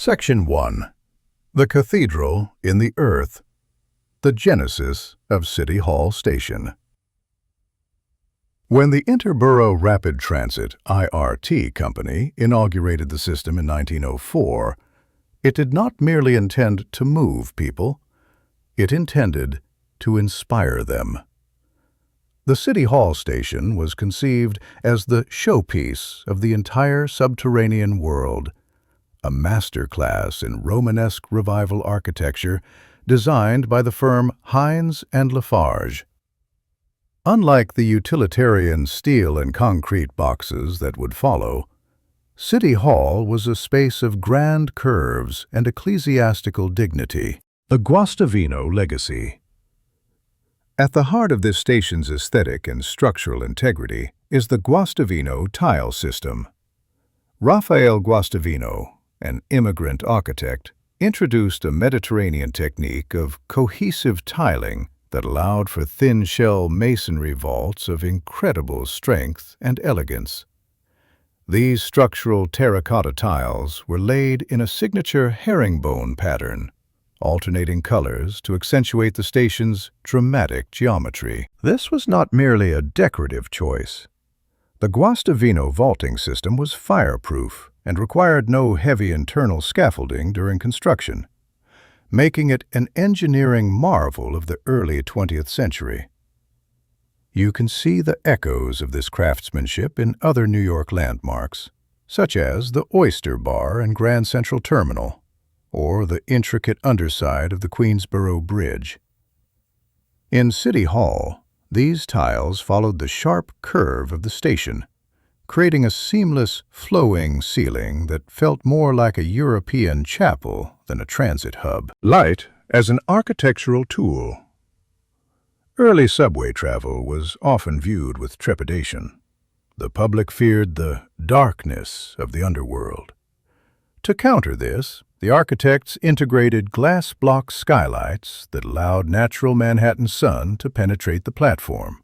Section 1. The Cathedral in the Earth. The Genesis of City Hall Station. When the Interborough Rapid Transit (IRT) Company inaugurated the system in 1904, it did not merely intend to move people, it intended to inspire them. The City Hall Station was conceived as the showpiece of the entire subterranean world, a masterclass in Romanesque revival architecture designed by the firm Heins and LaFarge. Unlike the utilitarian steel and concrete boxes that would follow, City Hall was a space of grand curves and ecclesiastical dignity. The Guastavino Legacy. At the heart of this station's aesthetic and structural integrity is the Guastavino tile system. Rafael Guastavino, an immigrant architect, introduced a Mediterranean technique of cohesive tiling that allowed for thin-shell masonry vaults of incredible strength and elegance. These structural terracotta tiles were laid in a signature herringbone pattern, alternating colors to accentuate the station's dramatic geometry. This was not merely a decorative choice. The Guastavino vaulting system was fireproof and required no heavy internal scaffolding during construction, making it an engineering marvel of the early 20th century. You can see the echoes of this craftsmanship in other New York landmarks, such as the Oyster Bar and Grand Central Terminal, or the intricate underside of the Queensboro Bridge. In City Hall, these tiles followed the sharp curve of the station, creating a seamless, flowing ceiling that felt more like a European chapel than a transit hub. Light as an architectural tool. Early subway travel was often viewed with trepidation. The public feared the darkness of the underworld. To counter this, the architects integrated glass block skylights that allowed natural Manhattan sun to penetrate the platform.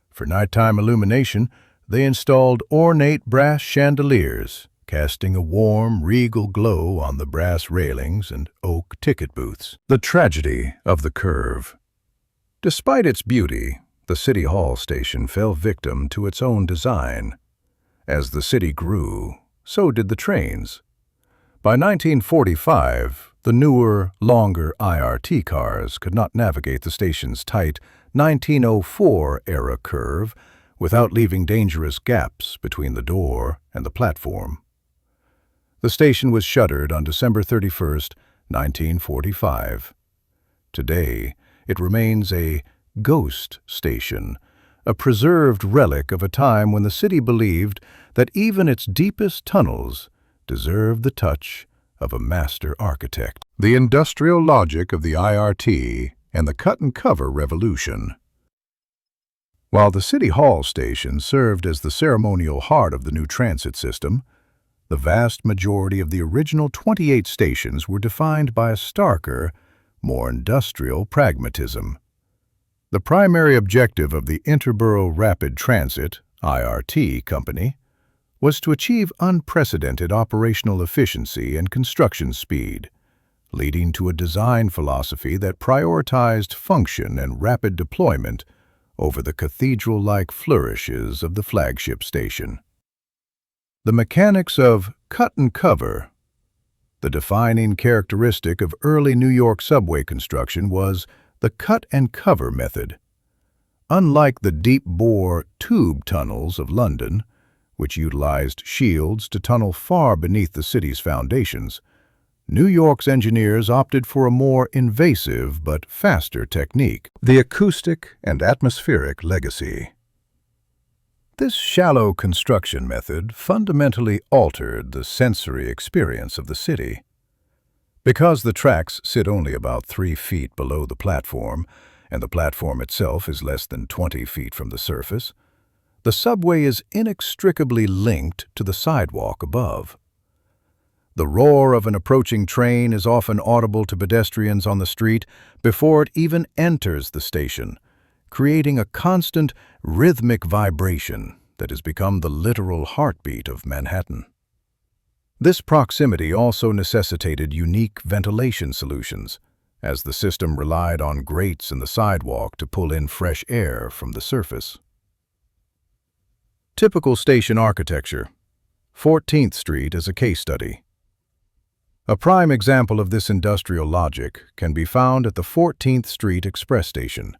For nighttime illumination, they installed ornate brass chandeliers, casting a warm, regal glow on the brass railings and oak ticket booths. The tragedy of the curve. Despite its beauty, the City Hall station fell victim to its own design. As the city grew, so did the trains. By 1945, the newer, longer IRT cars could not navigate the station's tight 1904-era curve without leaving dangerous gaps between the door and the platform. The station was shuttered on December 31, 1945. Today, it remains a ghost station, a preserved relic of a time when the city believed that even its deepest tunnels deserved the touch of a master architect. The industrial logic of the IRT and the cut-and-cover revolution. While the City Hall station served as the ceremonial heart of the new transit system, the vast majority of the original 28 stations were defined by a starker, more industrial pragmatism. The primary objective of the Interborough Rapid Transit (IRT) Company was to achieve unprecedented operational efficiency and construction speed, leading to a design philosophy that prioritized function and rapid deployment over the cathedral-like flourishes of the flagship station. The mechanics of cut and cover. The defining characteristic of early New York subway construction was the cut and cover method. Unlike the deep-bore tube tunnels of London, which utilized shields to tunnel far beneath the city's foundations, New York's engineers opted for a more invasive but faster technique. The acoustic and atmospheric legacy. This shallow construction method fundamentally altered the sensory experience of the city. Because the tracks sit only about 3 feet below the platform, and the platform itself is less than 20 feet from the surface, the subway is inextricably linked to the sidewalk above. The roar of an approaching train is often audible to pedestrians on the street before it even enters the station, creating a constant, rhythmic vibration that has become the literal heartbeat of Manhattan. This proximity also necessitated unique ventilation solutions, as the system relied on grates in the sidewalk to pull in fresh air from the surface. Typical station architecture. 14th Street is a case study. A prime example of this industrial logic can be found at the 14th Street Express Station.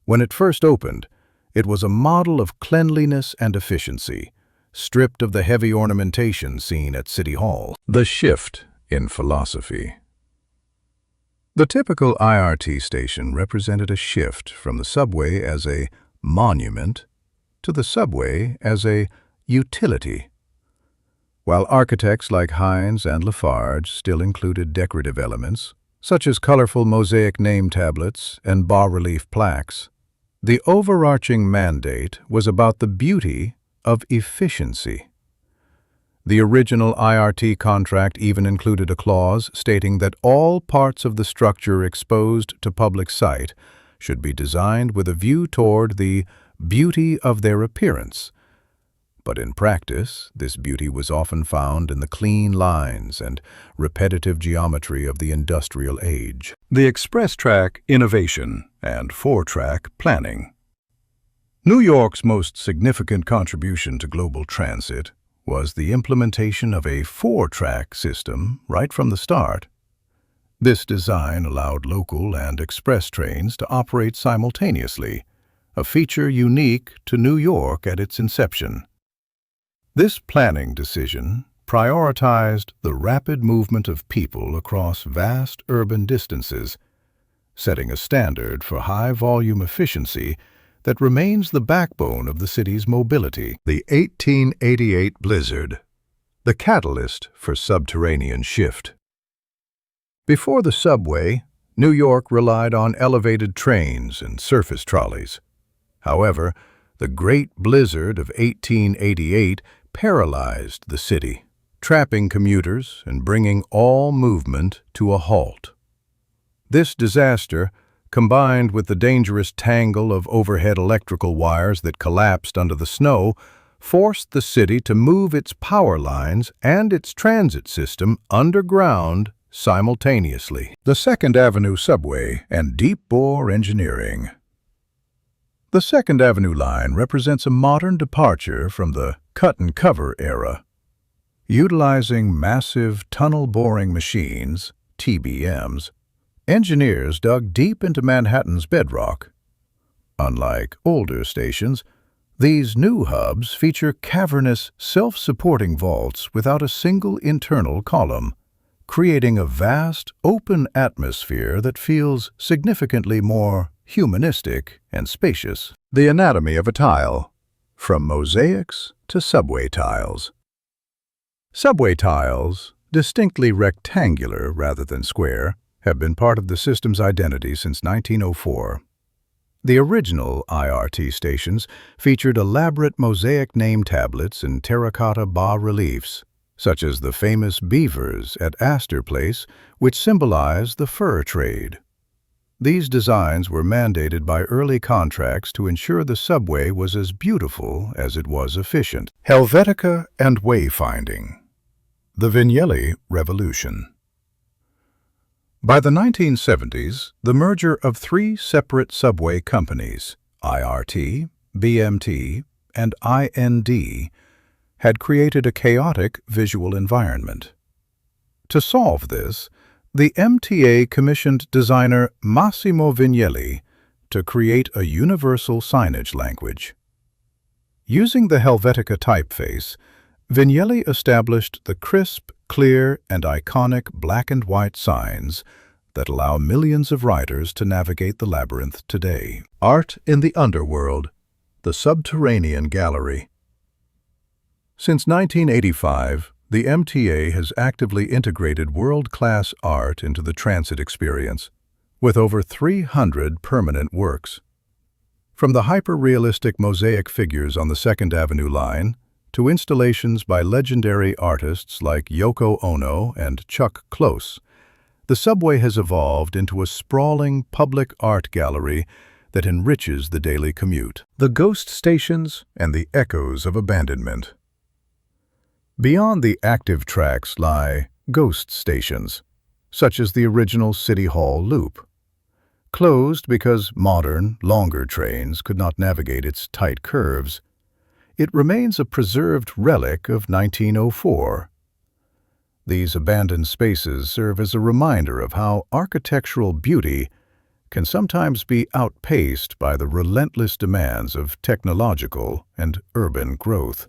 When it first opened, it was a model of cleanliness and efficiency, stripped of the heavy ornamentation seen at City Hall. The shift in philosophy. The typical IRT station represented a shift from the subway as a monument to the subway as a utility. While architects like Heins and LaFarge still included decorative elements, such as colorful mosaic name tablets and bas-relief plaques, the overarching mandate was about the beauty of efficiency. The original IRT contract even included a clause stating that all parts of the structure exposed to public sight should be designed with a view toward the beauty of their appearance. But in practice, this beauty was often found in the clean lines and repetitive geometry of the industrial age. The express track innovation and four-track planning. New York's most significant contribution to global transit was the implementation of a four-track system right from the start. This design allowed local and express trains to operate simultaneously, a feature unique to New York at its inception. This planning decision prioritized the rapid movement of people across vast urban distances, setting a standard for high-volume efficiency that remains the backbone of the city's mobility. The 1888 blizzard, the catalyst for subterranean shift. Before the subway, New York relied on elevated trains and surface trolleys. However, the Great Blizzard of 1888 paralyzed the city, trapping commuters and bringing all movement to a halt. This disaster, combined with the dangerous tangle of overhead electrical wires that collapsed under the snow, forced the city to move its power lines and its transit system underground simultaneously. The Second Avenue subway and deep-bore engineering. The Second Avenue line represents a modern departure from the cut-and-cover era. Utilizing massive tunnel-boring machines, TBMs, engineers dug deep into Manhattan's bedrock. Unlike older stations, these new hubs feature cavernous, self-supporting vaults without a single internal column, creating a vast, open atmosphere that feels significantly more humanistic and spacious. The anatomy of a tile, from mosaics to subway tiles. Subway tiles, distinctly rectangular rather than square, have been part of the system's identity since 1904. The original IRT stations featured elaborate mosaic name tablets and terracotta bas-reliefs, such as the famous beavers at Astor Place, which symbolize the fur trade. These designs were mandated by early contracts to ensure the subway was as beautiful as it was efficient. Helvetica and wayfinding. The Vignelli Revolution. By the 1970s, the merger of three separate subway companies, IRT, BMT, and IND, had created a chaotic visual environment. To solve this, the MTA commissioned designer Massimo Vignelli to create a universal signage language. Using the Helvetica typeface, Vignelli established the crisp, clear, and iconic black and white signs that allow millions of riders to navigate the labyrinth today. Art in the Underworld, the Subterranean Gallery. Since 1985, the MTA has actively integrated world-class art into the transit experience, with over 300 permanent works. From the hyper-realistic mosaic figures on the Second Avenue line to installations by legendary artists like Yoko Ono and Chuck Close, the subway has evolved into a sprawling public art gallery that enriches the daily commute. The ghost stations and the echoes of abandonment. Beyond the active tracks lie ghost stations, such as the original City Hall Loop. Closed because modern, longer trains could not navigate its tight curves, it remains a preserved relic of 1904. These abandoned spaces serve as a reminder of how architectural beauty can sometimes be outpaced by the relentless demands of technological and urban growth.